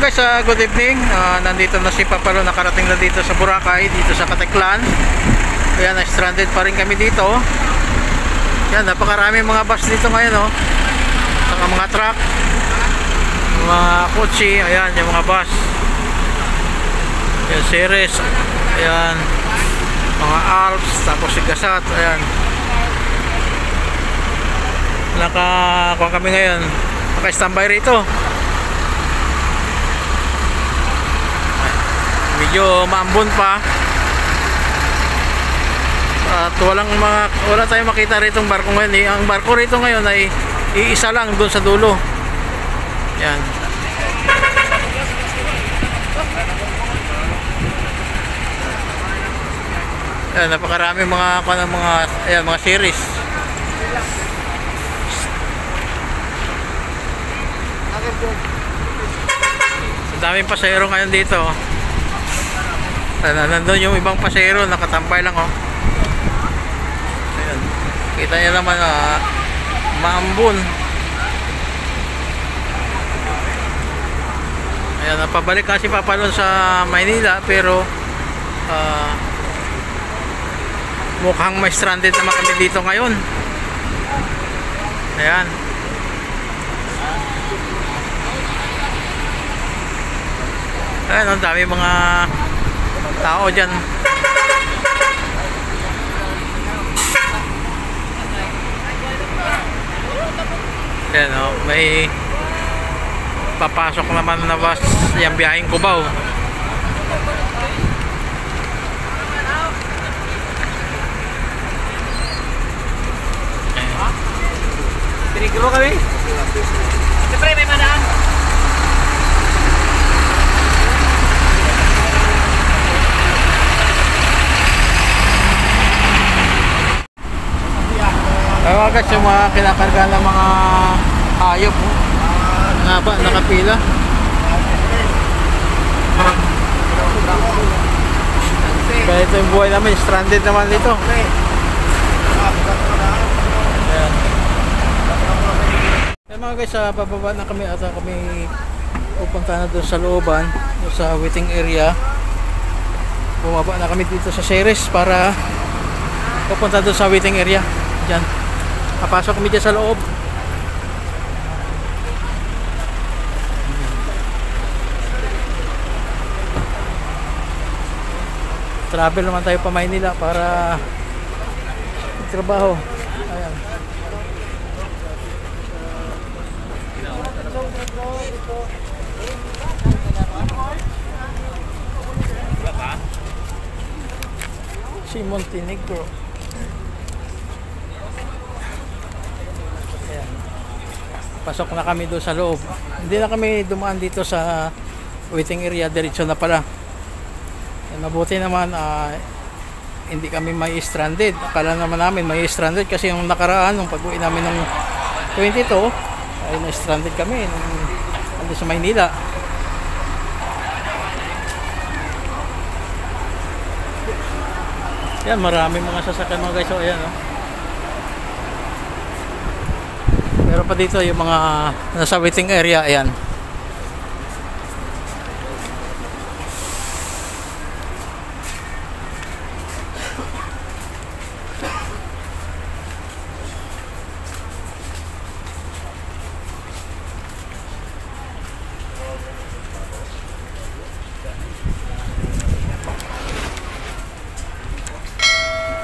guys, good evening. Nandito na si Papalo, nakarating na dito sa Boracay, dito sa Kateklan. Ayan, stranded pa rin kami dito. Ayan, napakarami mga bus dito ngayon, oh. Saka mga truck, mga kotse. Ayan, yung mga bus. Ayan, series. Ayan, mga Alps, tapos si Gasat. Ayan, nakakuha kami ngayon, naka-standby rito. Medyo maambon pa at wala tayong makita rito ng barko ngayon. Ang barko rito ngayon ay iisa lang doon sa dulo. Yan. Yan, napakarami mga series. Ang daming pasahero ngayon dito. Nandun yung ibang pasahero, nakatambay lang, oh. Ayan. Kita nyo naman, maambon. Ayan, napabalik kasi Papalon sa Maynila, pero mukhang may stranded naman kami dito ngayon. Ayan. Ayan, ang dami mga tao dyan. Yan, oh, may papasok naman na bus, yung biyaheng Cubao. Pinigro kami? Siyempre may manaan. Kaya guys, yung mga kinakarga ng mga hayop, nga ba, nakapila. Kaya ito yung buhay namin, stranded naman dito. Ayan. Kaya mga guys, bababa na kami at kami pupunta na doon sa looban, doon sa waiting area. Bumaba na kami dito sa Ceres para pupunta doon sa waiting area. Diyan. Papasok kami dyan sa loob. Travel naman tayo pa Maynila para trabaho. Ayan. Si Montenegro. Pasok na kami doon sa loob. Hindi na kami dumaan dito sa waiting area, diretso na pala. Mabuti naman, hindi kami may stranded. Akala naman namin may stranded kasi yung nakaraan, nung pag-uwi namin ng 22 ay na-stranded kami nandun sa Maynila. Yan, marami mga sasakyan mga guys. So ayan, oh. Pero pa dito yung mga nasa waiting area, ayan.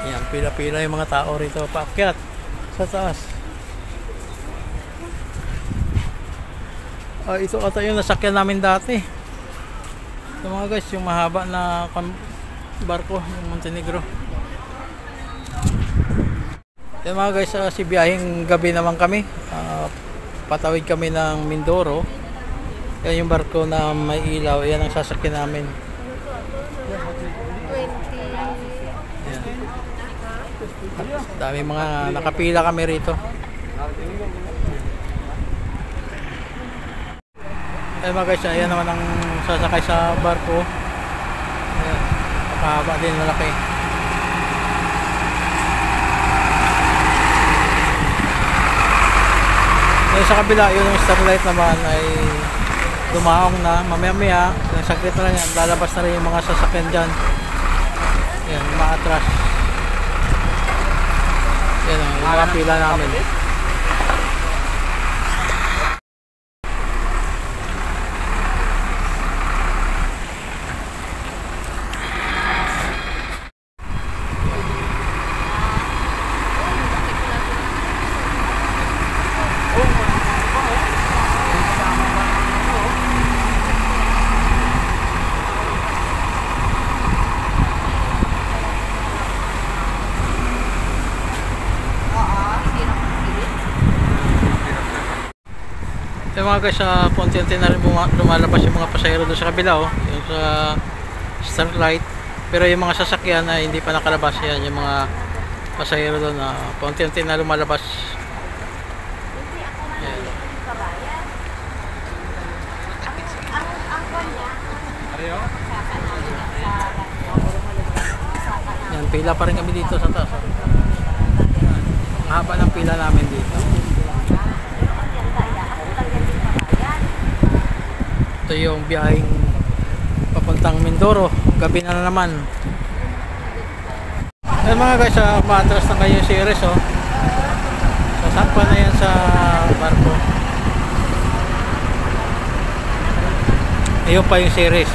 Ayan, pila-pila yung mga tao rito paakyat sa taas. Ito ata yung nasakyan namin dati. Ito mga guys, yung mahaba na barko, yung Montenegro. Yan mga guys, si biyaheng gabi naman kami. Patawid kami ng Mindoro. Yan yung barko na may ilaw. Yan ang sasakyan namin. Yan. Dami mga nakapila kami rito. Ayan mga guys, ayan naman ang sasakay sa barko. Ayan, nakahaba din, malaki. Ayan sa kabila, yun yung starlight naman ay dumaong na, mamaya-maya, ng saglit na lang yan, lalabas na rin yung mga sasakyan dyan. Yan, umaatras. Yan yung mga pila namin. Yung mga guys, unti-unti na rin lumalabas yung mga pasahero doon sa kabila, oh, yung sa Starlight. Pero yung mga sasakyan na hindi pa nakalabas, yan yung mga pasahero doon na unti-unti na lumalabas. Yan. Yan, pila pa rin kami dito sa taas. Ang haba ng pila namin dito. Ito yung biyaheng papuntang Mindoro, gabi na naman. Ay mga guys, maatras na ngayon si Iris, oh. Sasampa na yan sa barko. Ayun pa yung si Iris.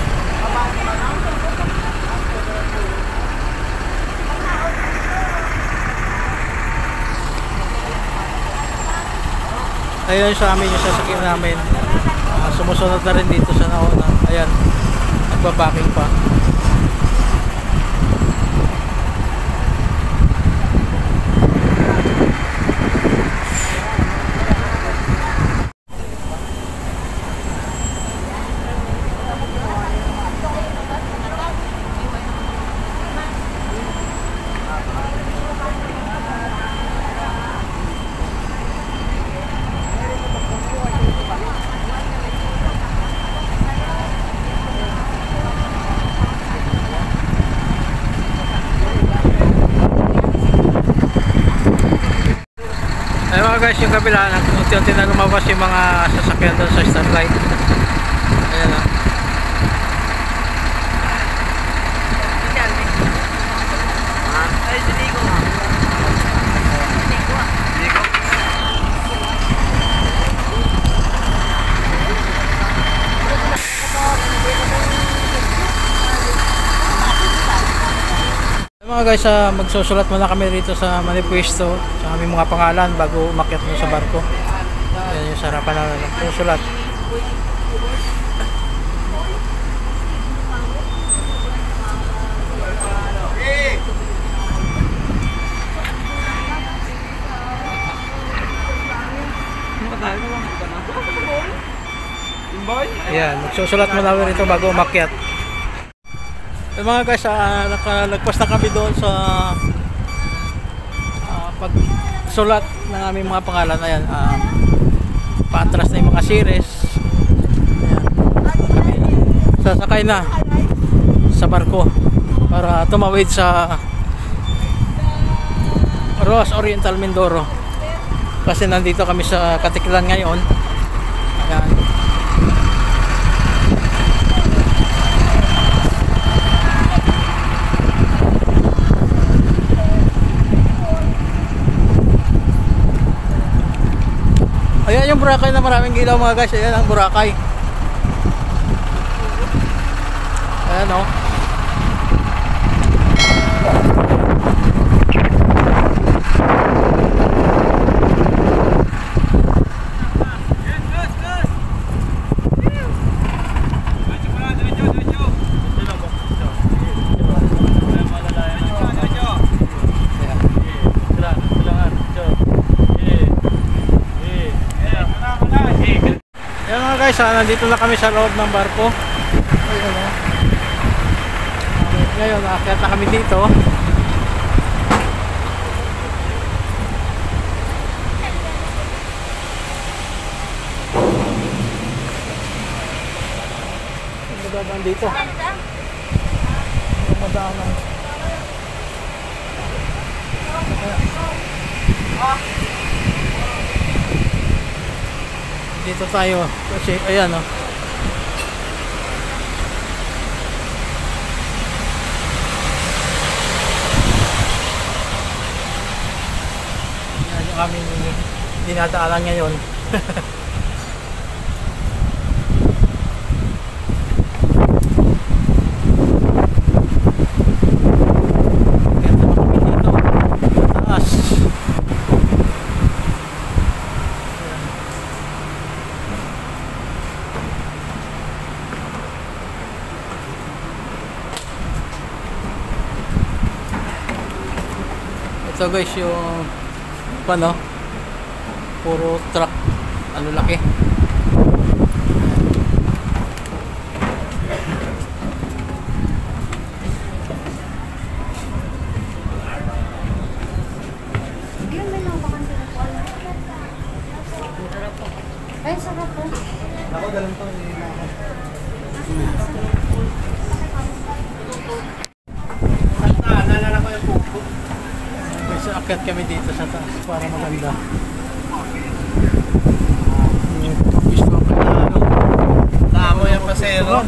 Ayun sa amin yung sasakyan namin. Sumusunod na rin dito sa nauna. Ayan, nagbabaking pa. Ayun mga guys, yung kabila, unti-unti na lumabas yung mga sasakyan doon sa Starlight. Ayan o. Mga guys, magsusulat muna kami rito sa manifesto sa aming mga pangalan bago umakyat mo sa barko. Yan yung sarapan na magsusulat. Yan, magsusulat muna kami rito bago umakyat. Mga guys, nakalagpas na kami doon sa pagsulat ng aming mga pangalan. Ayan, paatras na yung mga series. Ayan, sasakay na sa barko para tumawid sa Roas Oriental Mindoro kasi nandito kami sa Katiklan ngayon. Ayan. Ayan yung Boracay na maraming ilaw mga guys. Ayan ang Boracay. Ayan o. Guys, nandito na kami sa loob ng barko. Ayun, oh. Ngayon, aakyat na kami dito. Madaan dito. Madaan. Dito tayo kasi ayan, oh. aming dinadaanan ngayon. Ito guys yung ano, puro truck, ano laki. Ay, sarap po. Ako dalang to. Naalala ko yung pupo. Kasi akyat kami dito sa taas para maganda. Gusto ko na Naamo yung pasero.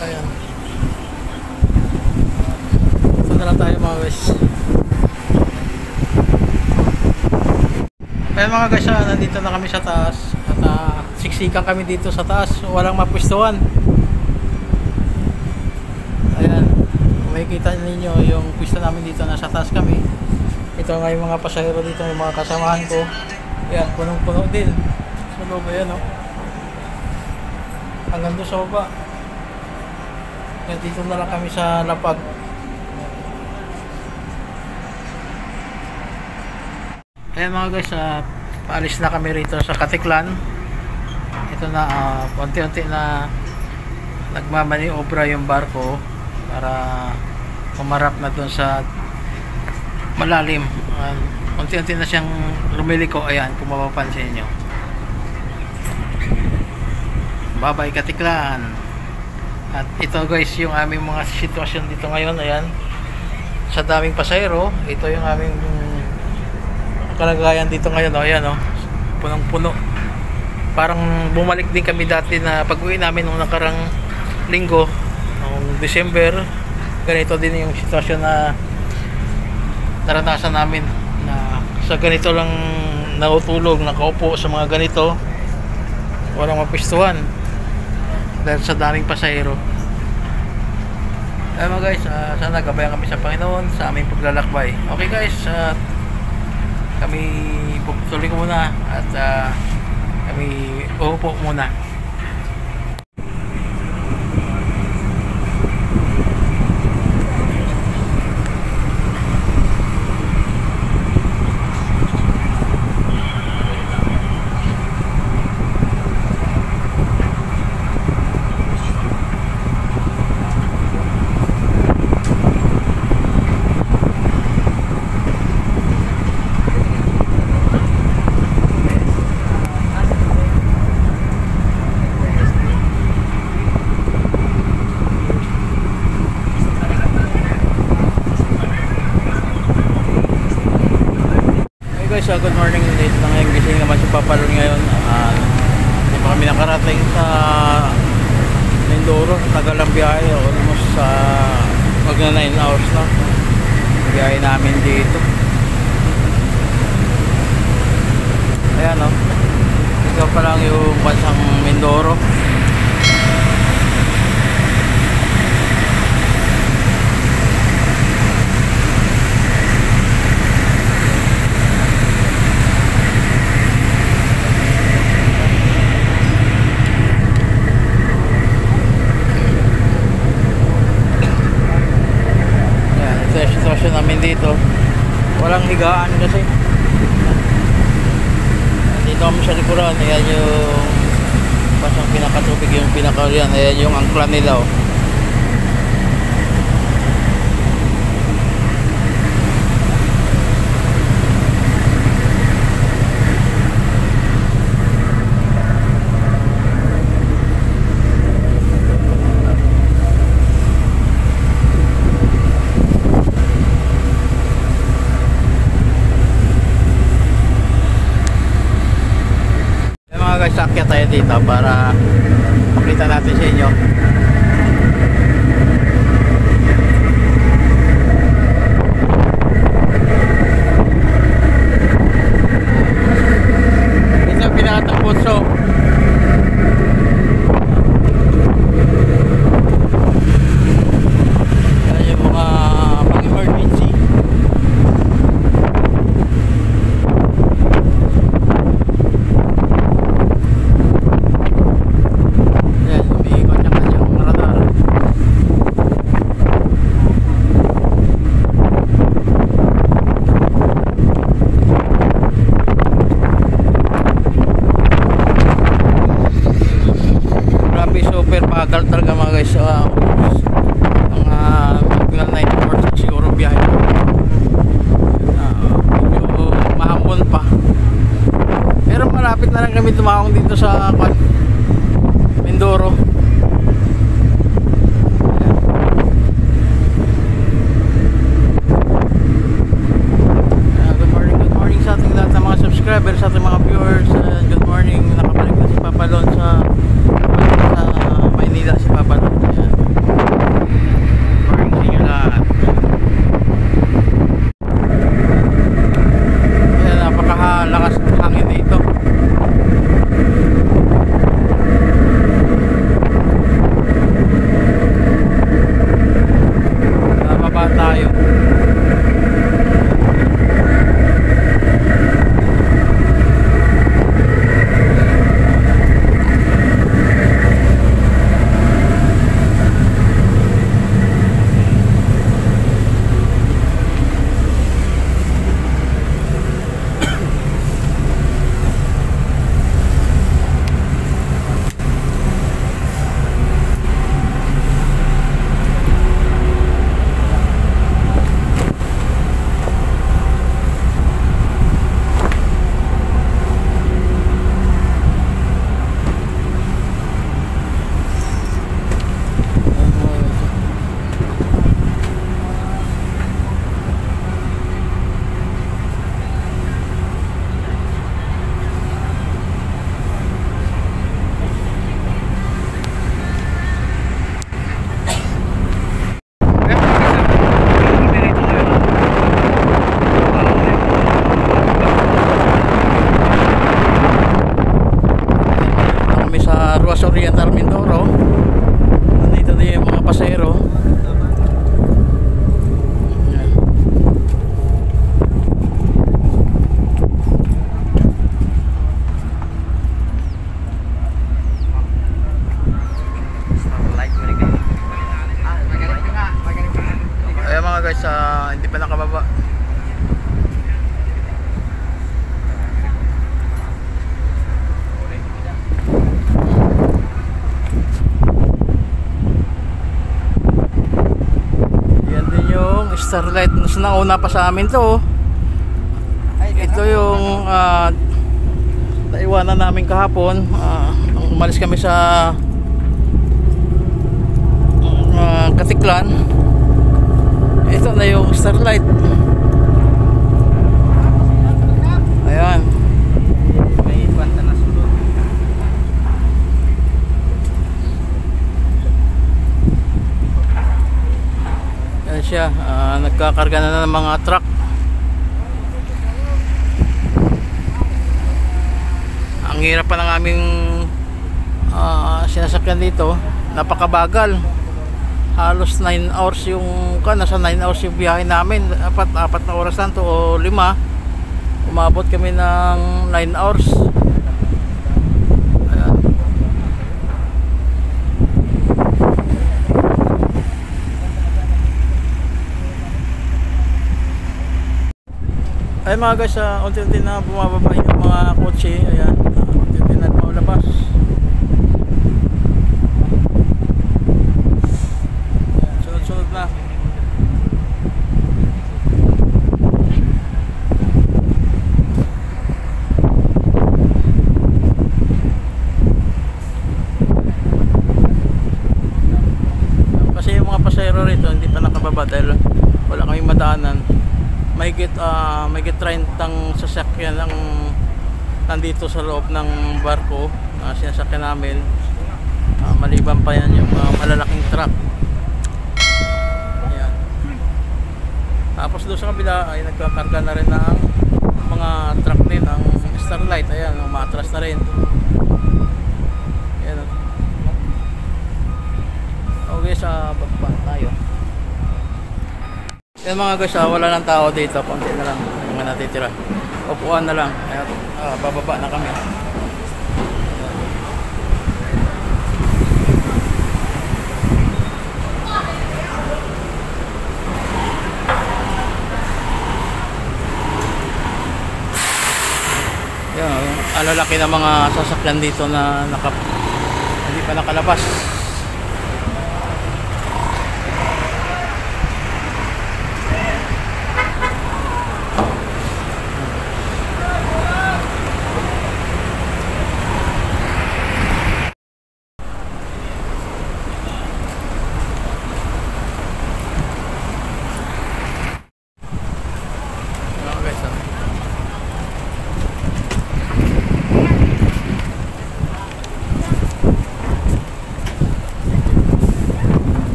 ayan. Ito na lang tayo mga guys. Ayan mga guys, nandito na kami sa taas. At siksikan kami dito sa taas. Walang mapwestuhan. Ayan. Kung makikita ninyo yung pwesto namin dito, nasa taas kami. Ito nga yung mga pasahero dito, yung mga kasamahan ko. Ayan, punong-puno din. Sa loob, ayan o. Hanggang doon sa baba. Ayan, dito na lang kami sa lapag. Ayan mga guys, paalis na kami rito sa Katiklan. Ito na, unti-unti na nagmamaniobra yung barko para pumarap na doon sa malalim. Unti-unti na siyang lumiliko. Ayan, kung mapapansin nyo. Bye-bye Katiklan. At ito guys yung aming mga sitwasyon dito ngayon. Ayan, sa daming pasahero, ito yung aming kalagayan dito ngayon. Ayan o, punong-puno. Parang bumalik din kami dati na pag-uwi namin nung nakarang linggo, noong December. Ganito din yung sitwasyon na naranasan namin, na sa ganito lang natutulog, nakaupo sa mga ganito, walang mapwestuhan dahil sa daming pasahero. Ayan mga guys, sana gabayan kami sa Panginoon sa aming paglalakbay. Okay guys, kami puputuloy ko muna at kami uupo muna. Guys, good morning. Late na ngayon, gising naman si Papalon ngayon. Hindi pa kami nakarating sa Mindoro. Tagal ang biyahe, almost magna 9 hours na biyahe namin dito. Ayan o, ito pa lang yung bansang Mindoro. Sitwasyon namin dito, walang higaan kasi dito kami sa likuran. Ayan yung pasang pinakatubig, yung pinakarian, ayan yung angkla nila oh. Guys, akyat tayo dito para makita natin sa inyo. mabagal talaga mga guys. Mga Terminal 94 siguro biyahe. Medyo mahapon pa. Pero malapit na lang kami tumawang dito sa Mindoro. Good morning sa ating lahat ng mga subscribers, sa ating mga viewers. Good morning, nakabalik na si Papa Lon sa Maynila, si Papa Lon. Ayan. Good morning sa inyo lahat. Ayan, napakalakas ng hangin dito. Nababa tayo. Ruas Oriental Mindoro. Nandito din yung mga pasahero. Ayan mga guys, hindi pa nakababa. Starlight, nauna pa sa amin to. Ito yung naiwanan namin kahapon. Nung umalis kami sa Katiklan. Ito na yung Starlight. Ayan. May kwanta na sulod. Ayan siya, nagkakarga na ng mga truck. Ang hirap pa ng aming sinasakyan dito, napakabagal. Halos 9 hours yung nasa 9 hours yung biyahe namin. Apat na oras lang to o 5. Umabot kami ng 9 hours. Ay mga guys, unti-unti na bumababa yung mga kotse. Ayan, unti-unti na lumalabas. Ayan, sunod-sunod na. Kasi yung mga pasahero rito hindi pa nakababa dahil wala kaming madaanan. Mahigit 30 sasakyan ang nandito sa loob ng barko na sinasakyan namin. Maliban pa yan yung malalaking truck. Ayan. Tapos doon sa kabila ay nagkakarga na rin ng mga truck din ang Starlight. Ayan, umatras na rin. Ayan. Okay, sa baba tayo. Yan mga guys, wala lang tao dito, konti na lang yung mga natitira. Upuan na lang. Kaya bababa na kami. Yan, alalaki na mga sasakyan dito na hindi pa nakalabas.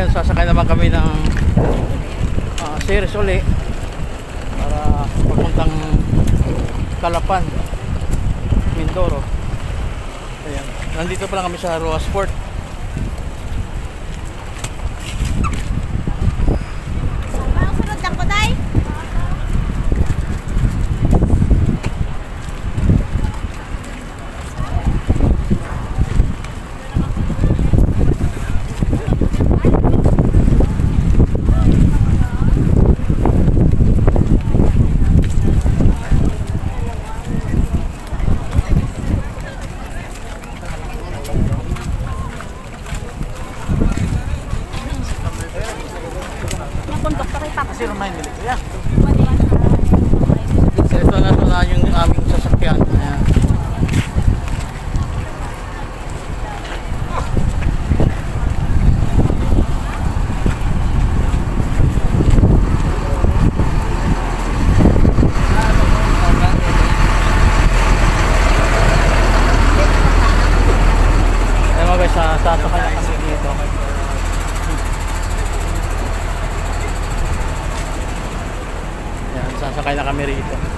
ngayon sasakay naman kami ng series uli para papuntang Calapan, Mindoro. Ayan. Nandito pa lang kami sa Roa Sport. Ang sunod lang ko, Day. Pundok pa kay Papa. Kasi remind nila. Yeah. So, ito na yung aming sasakyan. Ayan. Ayan mga guys, sasakay na kami dito. Ayan, sasakay na kami rito.